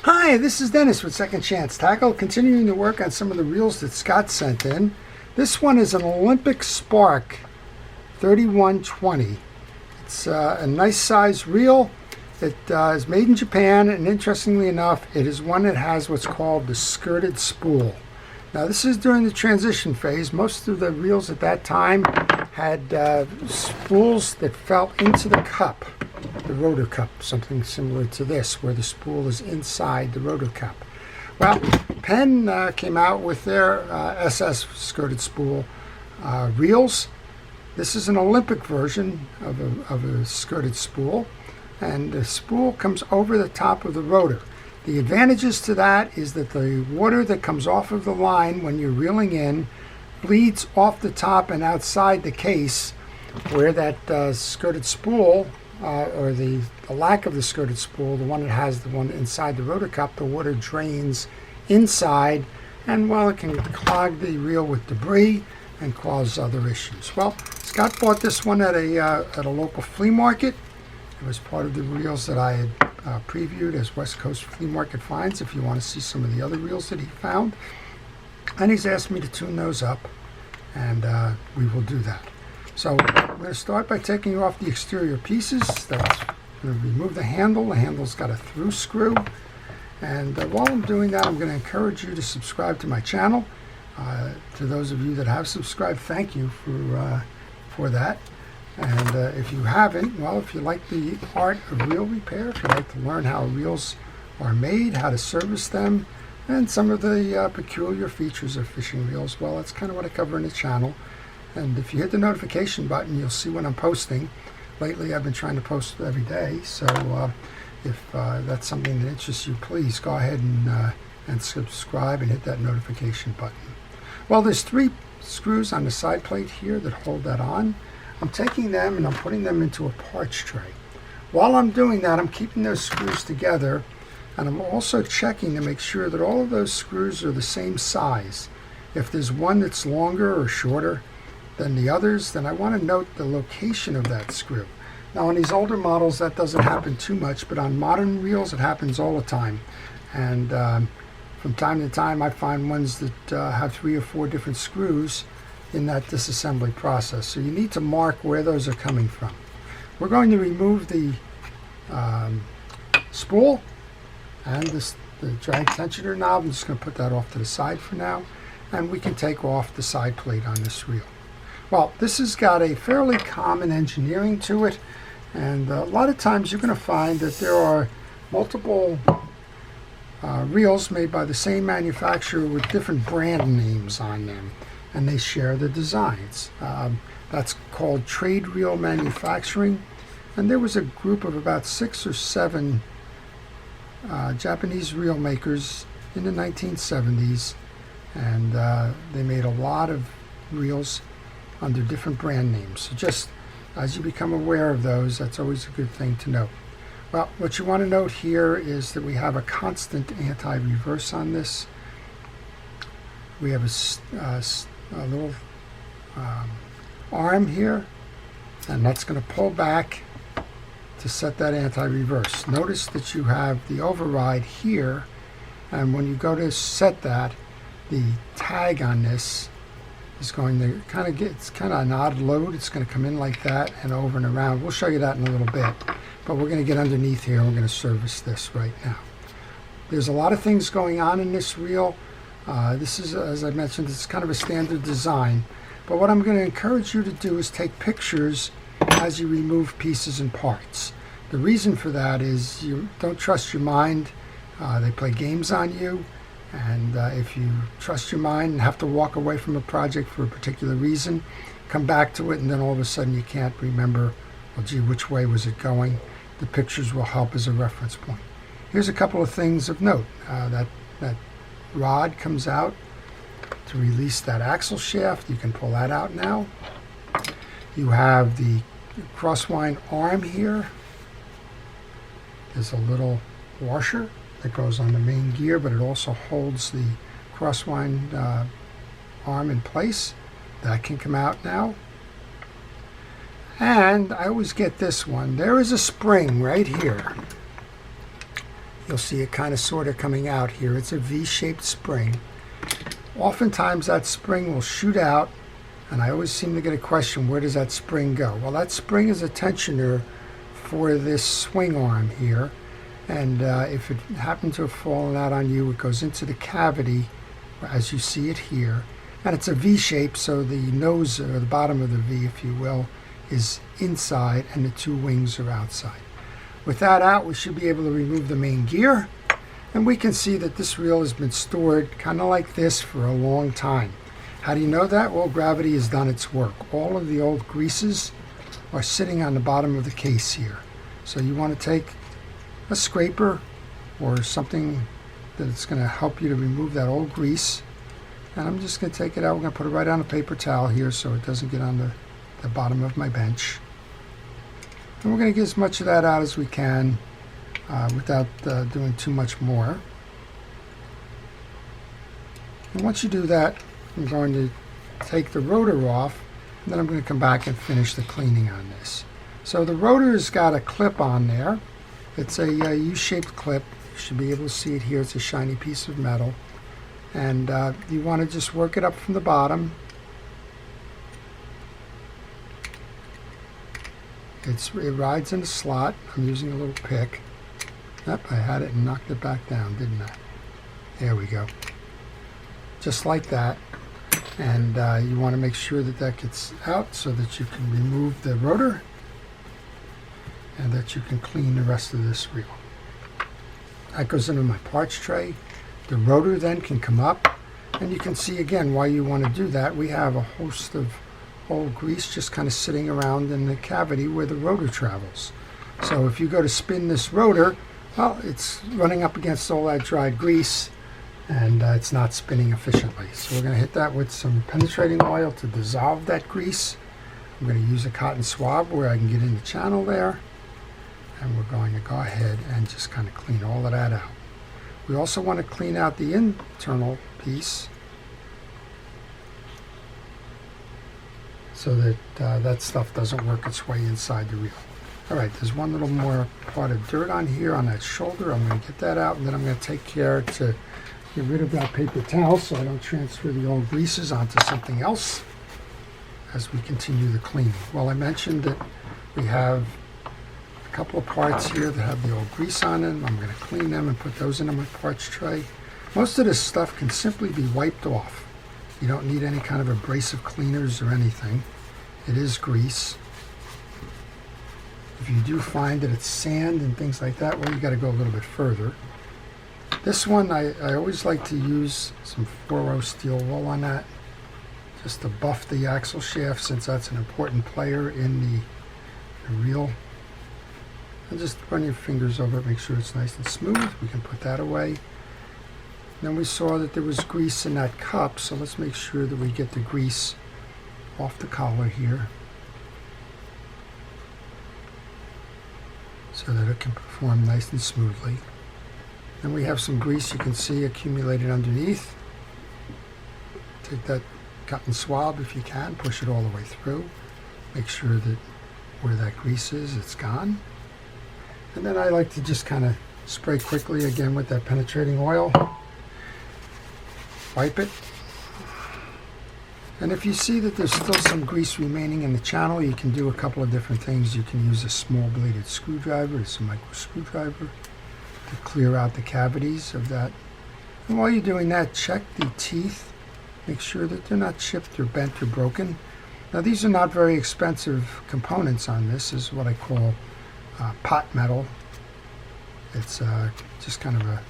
Hi, this is Dennis with Second Chance Tackle, continuing to work on some of the reels that Scott sent in. This one is an Olympic Spark 3120. It's a nice size reel. It is made in Japan, and interestingly enough, it is one that has what's called the skirted spool. Now, this is during the transition phase. Most of the reels at that time had spools that fell into the cup, the rotor cup, something similar to this, where the spool is inside the rotor cup. Well, Penn came out with their SS skirted spool reels. This is an Olympic version of a skirted spool, and the spool comes over the top of the rotor. The advantages to that is that the water that comes off of the line when you're reeling in bleeds off the top and outside the case, where that skirted spool, or the lack of the skirted spool, the one that has the one inside the rotor cup, the water drains inside, and well, it can clog the reel with debris and cause other issues. Well, Scott bought this one at a local flea market. It was part of the reels that I had previewed as West Coast Flea Market finds, if you want to see some of the other reels that he found. And he's asked me to tune those up, and we will do that. So I'm going to start by taking off the exterior pieces. That's going to remove the handle. The handle's got a through screw. And while I'm doing that, I'm going to encourage you to subscribe to my channel. To those of you that have subscribed, thank you for that. And if you haven't, well, if you like the art of reel repair, if you like to learn how reels are made, how to service them, and some of the peculiar features of fishing reels, well, that's kind of what I cover in the channel. And if you hit the notification button, you'll see when I'm posting. Lately, I've been trying to post every day, so if that's something that interests you, please go ahead and subscribe and hit that notification button. Well, there's 3 screws on the side plate here that hold that on. I'm taking them and I'm putting them into a parts tray. While I'm doing that, I'm keeping those screws together, and I'm also checking to make sure that all of those screws are the same size. If there's one that's longer or shorter than the others, then I want to note the location of that screw. Now, on these older models, that doesn't happen too much, but on modern reels, it happens all the time. And from time to time, I find ones that have 3 or 4 different screws in that disassembly process. So you need to mark where those are coming from. We're going to remove the spool and the drag tensioner knob. I'm just going to put that off to the side for now, and we can take off the side plate on this reel. Well, this has got a fairly common engineering to it, and a lot of times you're going to find that there are multiple reels made by the same manufacturer with different brand names on them, and they share the designs. That's called trade reel manufacturing, and there was a group of about 6 or 7 Japanese reel makers in the 1970s, and they made a lot of reels under different brand names. So just as you become aware of those, that's always a good thing to note. Well, what you want to note here is that we have a constant anti-reverse on this. We have a little arm here, and that's going to pull back to set that anti-reverse. Notice that you have the override here, and when you go to set that, the tag on this is going to it's kind of an odd load. It's going to come in like that and over and around. We'll show you that in a little bit, but we're going to get underneath here and we're going to service this right now. There's a lot of things going on in this reel. This is, as I mentioned, it's kind of a standard design, but what I'm going to encourage you to do is take pictures as you remove pieces and parts. The reason for that is you don't trust your mind. They play games on you, and if you trust your mind and have to walk away from a project for a particular reason, come back to it, and then all of a sudden you can't remember, well, gee, which way was it going? The pictures will help as a reference point. Here's a couple of things of note. That rod comes out to release that axle shaft. You can pull that out now. You have the crosswind arm here. There's a little washer that goes on the main gear, but it also holds the crosswind arm in place. That can come out now. And I always get this one. There is a spring right here You'll see it kind of sort of coming out here. It's a V-shaped spring. Oftentimes that spring will shoot out, and I always seem to get a question, where does that spring go? Well, that spring is a tensioner for this swing arm here, and if it happened to have fallen out on you, it goes into the cavity as you see it here. And it's a V shape, so the nose, or the bottom of the V, if you will, is inside and the two wings are outside. With that out, we should be able to remove the main gear, and we can see that this reel has been stored kind of like this for a long time. How do you know that? Well, gravity has done its work. All of the old greases are sitting on the bottom of the case here. So you want to take a scraper or something that's going to help you to remove that old grease. And I'm just going to take it out. We're going to put it right on a paper towel here so it doesn't get on the bottom of my bench. And we're going to get as much of that out as we can without doing too much more. And once you do that, I'm going to take the rotor off, and then I'm going to come back and finish the cleaning on this. So the rotor's got a clip on there. It's a U-shaped clip. You should be able to see it here. It's a shiny piece of metal. And you want to just work it up from the bottom. It rides in a slot. I'm using a little pick. Yep, I had it and knocked it back down, didn't I? There we go. Just like that. And you want to make sure that that gets out so that you can remove the rotor and that you can clean the rest of this reel. That goes into my parts tray. The rotor then can come up, and you can see again why you want to do that. We have a host of old grease just kind of sitting around in the cavity where the rotor travels. So if you go to spin this rotor, well, it's running up against all that dried grease, and it's not spinning efficiently. So we're going to hit that with some penetrating oil to dissolve that grease. I'm going to use a cotton swab where I can get in the channel there, and we're going to go ahead and just kind of clean all of that out. We also want to clean out the internal piece so that that stuff doesn't work its way inside the reel. All right, there's one little more part of dirt on here on that shoulder. I'm going to get that out, and then I'm going to take care to get rid of that paper towel so I don't transfer the old greases onto something else as we continue the cleaning. Well, I mentioned that we have a couple of parts here that have the old grease on them. I'm going to clean them and put those into my parts tray. Most of this stuff can simply be wiped off. You don't need any kind of abrasive cleaners or anything. It is grease. If you do find that it's sand and things like that, well, you got to go a little bit further. This one, I always like to use some 4-0 steel wool on that, just to buff the axle shaft, since that's an important player in the reel. And just run your fingers over it, make sure it's nice and smooth. We can put that away. Then we saw that there was grease in that cup, so let's make sure that we get the grease off the collar here so that it can perform nice and smoothly. Then we have some grease you can see accumulated underneath. Take that cotton swab if you can, push it all the way through. Make sure that where that grease is, it's gone. And then I like to just kind of spray quickly again with that penetrating oil. Wipe it. And if you see that there's still some grease remaining in the channel, you can do a couple of different things. You can use a small bladed screwdriver, it's a micro screwdriver, to clear out the cavities of that. And while you're doing that, check the teeth. Make sure that they're not chipped or bent or broken. Now, these are not very expensive components on this. This is what I call pot metal. It's just kind of a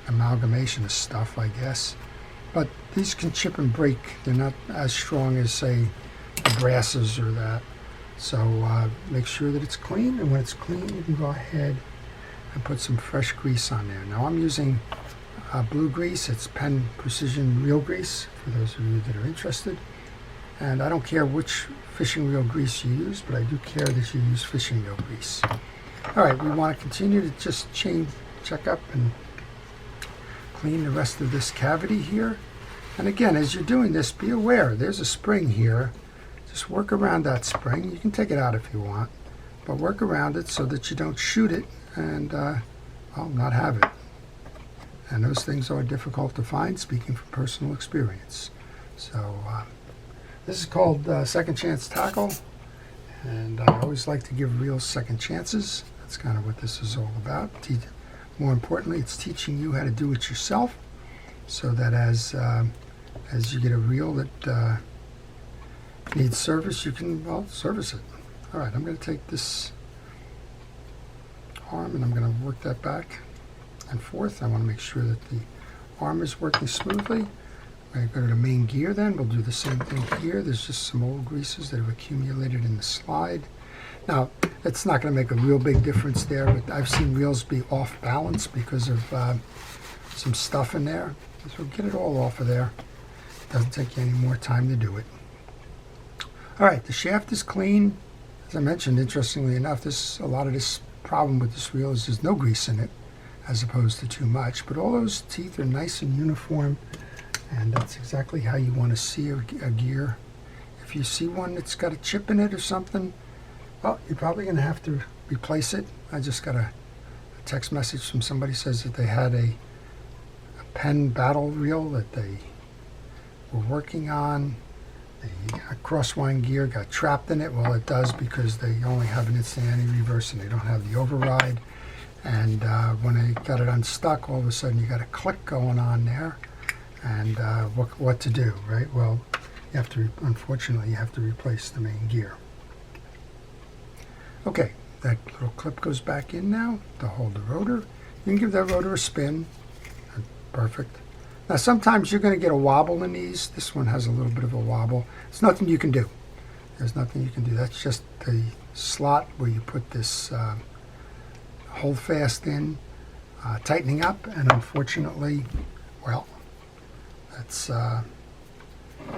amalgamation of stuff, I guess. But these can chip and break. They're not as strong as, say, the brasses or that. So make sure that it's clean, and when it's clean, you can go ahead and put some fresh grease on there. Now I'm using blue grease. It's Penn Precision Reel Grease, for those of you that are interested. And I don't care which fishing reel grease you use, but I do care that you use fishing reel grease. All right, we want to continue to just check up and clean the rest of this cavity here. And again, as you're doing this, be aware there's a spring here. Just work around that spring. You can take it out if you want, but work around it so that you don't shoot it and well, not have it. And those things are difficult to find, speaking from personal experience. So this is called Second Chance Tackle, and I always like to give reels second chances. That's kind of what this is all about. More importantly, it's teaching you how to do it yourself, so that as you get a reel that needs service, you can, well, service it. All right, I'm going to take this arm and I'm going to work that back and forth. I want to make sure that the arm is working smoothly. We're going to go to the main gear then. We'll do the same thing here. There's just some old greases that have accumulated in the slide. Now, it's not going to make a real big difference there, but I've seen reels be off balance because of some stuff in there. So get it all off of there. It doesn't take you any more time to do it. All right, the shaft is clean. As I mentioned, interestingly enough, a lot of this problem with this reel is there's no grease in it, as opposed to too much. But all those teeth are nice and uniform, and that's exactly how you want to see a gear. If you see one that's got a chip in it or something, well, you're probably going to have to replace it. I just got a text message from somebody says that they had a Penn battle reel that they were working on. The crosswind gear got trapped in it. Well, it does because they only have an instant anti-reverse and they don't have the override. And when they got it unstuck, all of a sudden you got a click going on there. And what to do, right? Well, you have to, unfortunately, you have to replace the main gear. Okay, that little clip goes back in now to hold the rotor. You can give that rotor a spin. Perfect. Now, sometimes you're going to get a wobble in these. This one has a little bit of a wobble. It's nothing you can do. There's nothing you can do. That's just the slot where you put this hold fast in, tightening up, and unfortunately, well, that's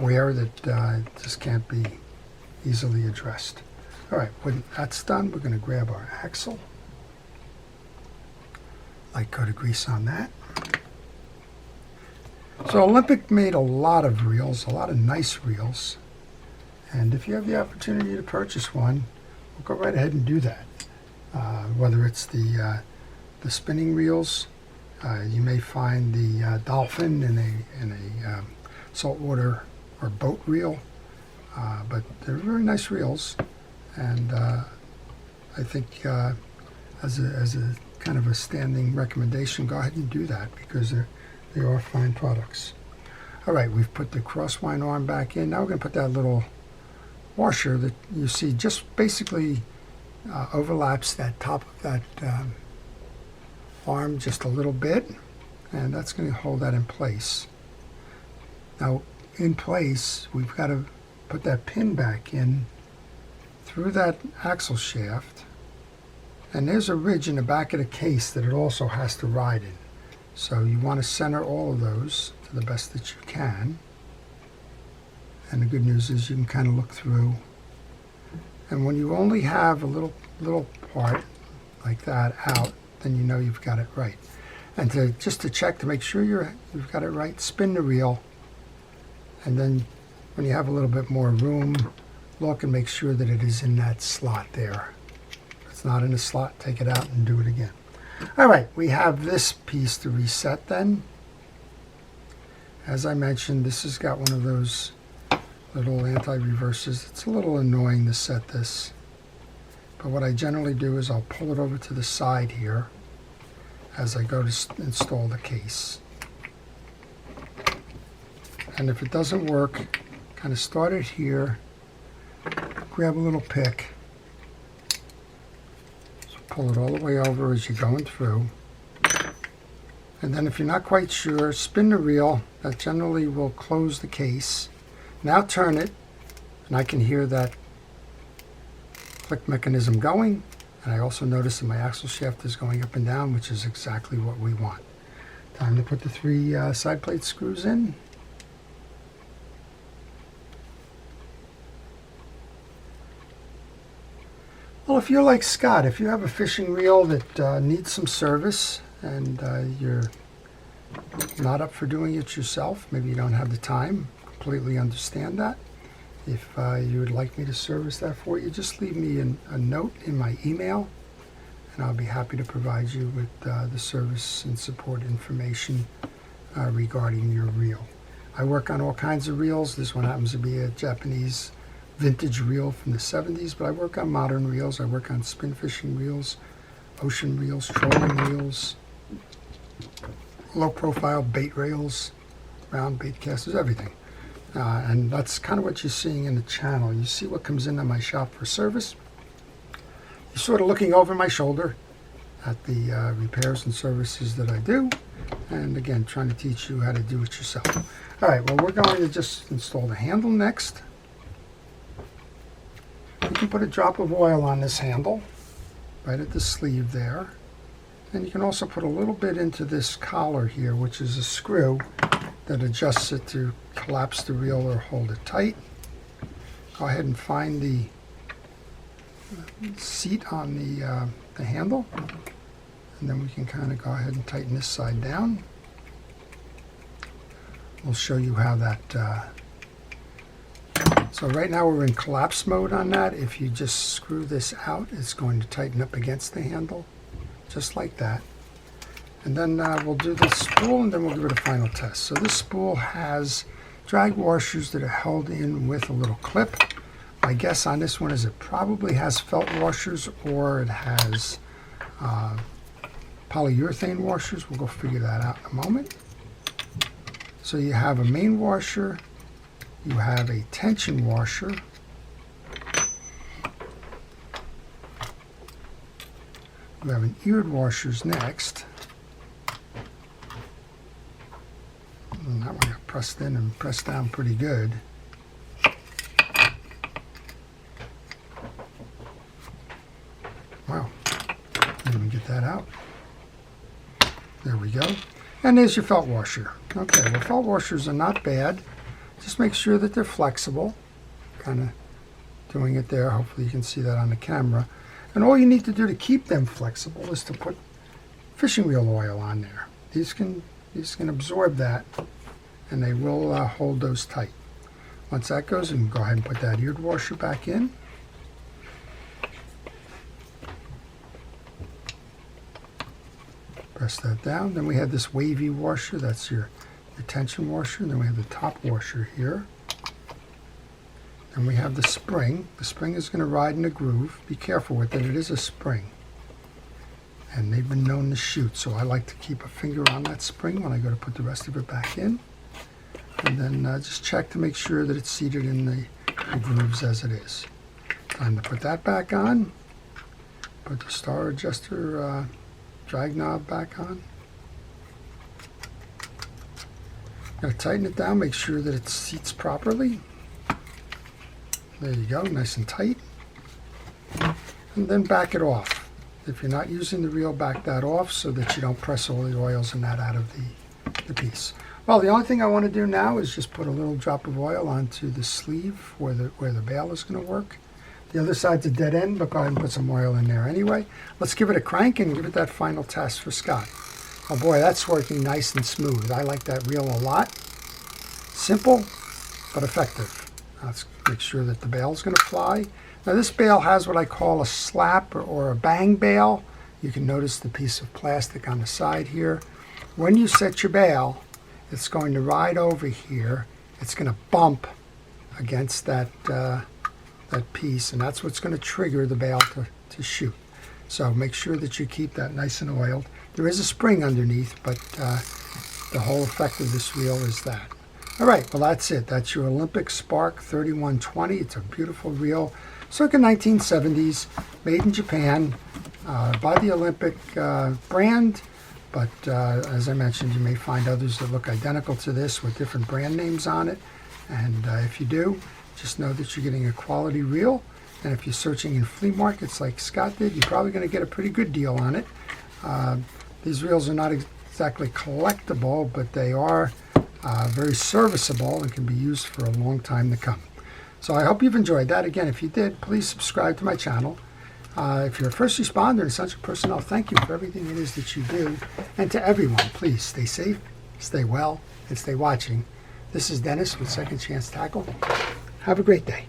wear that just can't be easily addressed. All right, when that's done, we're going to grab our axle. Light coat of grease on that. So Olympic made a lot of reels, a lot of nice reels. And if you have the opportunity to purchase one, we'll go right ahead and do that. Whether it's the spinning reels, you may find the dolphin in a saltwater or boat reel, but they're very nice reels. And I think as a kind of a standing recommendation, go ahead and do that because they are fine products. All right, we've put the crosswind arm back in. Now we're going to put that little washer that you see just basically overlaps that top of that arm just a little bit, and that's going to hold that in place. Now, in place, we've got to put that pin back in through that axle shaft, and there's a ridge in the back of the case that it also has to ride in. So you want to center all of those to the best that you can. And the good news is you can kind of look through. And when you only have a little part like that out, then you know you've got it right. And just to check to make sure you've got it right, spin the reel. And then when you have a little bit more room, look and make sure that it is in that slot there. If it's not in the slot, take it out and do it again. All right, we have this piece to reset then. As I mentioned, this has got one of those little anti-reverses. It's a little annoying to set this, but what I generally do is I'll pull it over to the side here as I go to install the case. And if it doesn't work, kind of start it here, grab a little pick, pull it all the way over as you're going through. And then if you're not quite sure, spin the reel. That generally will close the case. Now turn it, and I can hear that click mechanism going. And I also notice that my axle shaft is going up and down, which is exactly what we want. Time to put the 3 side plate screws in. Well, if you're like Scott, if you have a fishing reel that needs some service and you're not up for doing it yourself, maybe you don't have the time, completely understand that. If you would like me to service that for you, just leave me a note in my email and I'll be happy to provide you with the service and support information regarding your reel. I work on all kinds of reels. This one happens to be a Japanese vintage reel from the 70s, but I work on modern reels. I work on spin fishing reels, ocean reels, trolling reels, low profile bait reels, round bait casters, everything. And that's kind of what you're seeing in the channel. You see what comes into my shop for service. You're sort of looking over my shoulder at the repairs and services that I do. And again, trying to teach you how to do it yourself. All right, well, we're going to just install the handle next. You can put a drop of oil on this handle, right at the sleeve there. And you can also put a little bit into this collar here, which is a screw that adjusts it to collapse the reel or hold it tight. Go ahead and find the seat on the handle, and then we can kind of go ahead and tighten this side down. We'll show you how that so right now we're in collapse mode on that. If you just screw this out, it's going to tighten up against the handle, just like that. And then we'll do the spool, and then we'll give it a final test. So this spool has drag washers that are held in with a little clip. My guess on this one is it probably has felt washers, or it has polyurethane washers. We'll go figure that out in a moment. So you have a main washer, you have a tension washer, you have an eared washers next. And that one got pressed in and pressed down pretty good. Wow, let me get that out. There we go. And there's your felt washer. Okay, well, felt washers are not bad. Just make sure that they're flexible. Kind of doing it there. Hopefully you can see that on the camera. And all you need to do to keep them flexible is to put fishing reel oil on there. These can absorb that, and they will hold those tight. Once that goes, you can go ahead and put that eared washer back in. Press that down. Then we have this wavy washer. That's your tension washer. And then we have the top washer here. Then we have the spring. The spring is going to ride in a groove. Be careful with it. It is a spring. And they've been known to shoot, so I like to keep a finger on that spring when I go to put the rest of it back in. And then just check to make sure that it's seated in the grooves as it is. Time to put that back on. Put the star adjuster drag knob back on. Gotta tighten it down, make sure that it seats properly. There you go, nice and tight. And then back it off. If you're not using the reel, back that off so that you don't press all the oils and that out of the piece. Well, the only thing I want to do now is just put a little drop of oil onto the sleeve where the bail is going to work. The other side's a dead end, but go ahead and put some oil in there anyway. Let's give it a crank and give it that final test for Scott. Oh boy, that's working nice and smooth. I like that reel a lot. Simple, but effective. Let's make sure that the bail's going to fly. Now this bail has what I call a slap or a bang bail. You can notice the piece of plastic on the side here. When you set your bail, it's going to ride over here. It's going to bump against that piece, and that's what's going to trigger the bail to shoot. So make sure that you keep that nice and oiled. There is a spring underneath, but the whole effect of this reel is that. All right, well, that's it. That's your Olympic Spark 3120. It's a beautiful reel, circa 1970s, made in Japan by the Olympic brand. But as I mentioned, you may find others that look identical to this with different brand names on it. And if you do, just know that you're getting a quality reel. And if you're searching in flea markets like Scott did, you're probably going to get a pretty good deal on it. These reels are not exactly collectible, but they are very serviceable and can be used for a long time to come. So I hope you've enjoyed that. Again, if you did, please subscribe to my channel. If you're a first responder and essential personnel, thank you for everything it is that you do. And to everyone, please stay safe, stay well, and stay watching. This is Dennis with Second Chance Tackle. Have a great day.